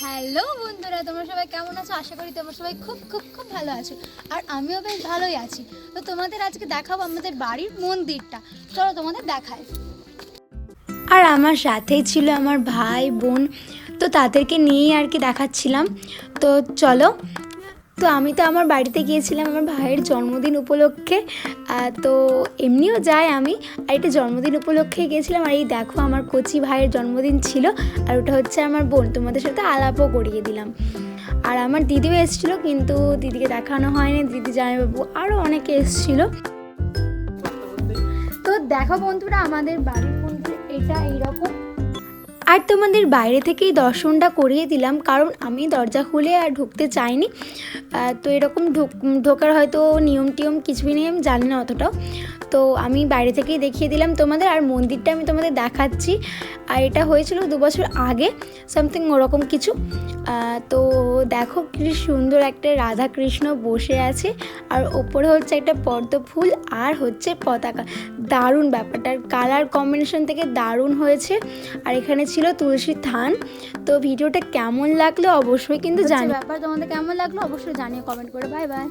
Hello বন্ধুরা, তোমরা সবাই কেমন আছো? আশা করি তোমরা সবাই খুব খুব খুব ভালো আছো। আর আমিও বেশ ভালোই আছি। তো তোমাদের আজকে দেখাবো আমাদের বাড়ির মন্দিরটা। চলো তোমাদের দেখাই। আর আমার সাথেই ছিল আমার ভাই বোন, তো তাদেরকে নিয়েই আর কি দেখাচ্ছিলাম। তো চলো। তো আমি তো আমার বাড়িতে গিয়েছিলাম আমার ভাইয়ের জন্মদিন উপলক্ষে। তো এমনিও যাই আমি, আর এটা জন্মদিন উপলক্ষে গিয়েছিলাম। আর এই দেখো আমার কচি ভাইয়ের জন্মদিন ছিল, আর ওটা হচ্ছে আমার বোন। তোমাদের সাথে আলাপও করিয়ে দিলাম। আর আমার দিদিও এসেছিলো, কিন্তু দিদিকে দেখানো হয়নি। দিদি, জামাইবাবু আরও অনেকে এসেছিলো। তো দেখো বন্ধুরা, আমাদের বাড়ির মন্দির এটা এইরকম। আর তোমাদের বাইরে থেকেই দর্শনটা করিয়ে দিলাম, কারণ আমি দরজা খুলে আর ঢুকতে চাইনি। তো এরকম ঢোকার হয়তো নিয়ম টিয়ম কিছুই নেই, আমি জানি না অতটাও। তো আমি বাইরে থেকেই দেখিয়ে দিলাম তোমাদের। আর মন্দিরটা আমি তোমাদের দেখাচ্ছি। আর এটা হয়েছিল 2 বছর আগে, সামথিং ওরকম কিছু। তো দেখো কি সুন্দর একটা রাধা কৃষ্ণ বসে আছে, আর ওপরে হচ্ছে একটা পদ্ম ফুল আর হচ্ছে পতাকা। দারুণ ব্যাপারটার কালার কম্বিনেশন থেকে দারুণ হয়েছে। আর এখানে ছিল তুলসীর থান। তো ভিডিওটা কেমন লাগলো অবশ্যই কিন্তু জানি। ব্যাপার তোমাদের কেমন লাগলো অবশ্যই জানিও কমেন্ট করে। Bye bye.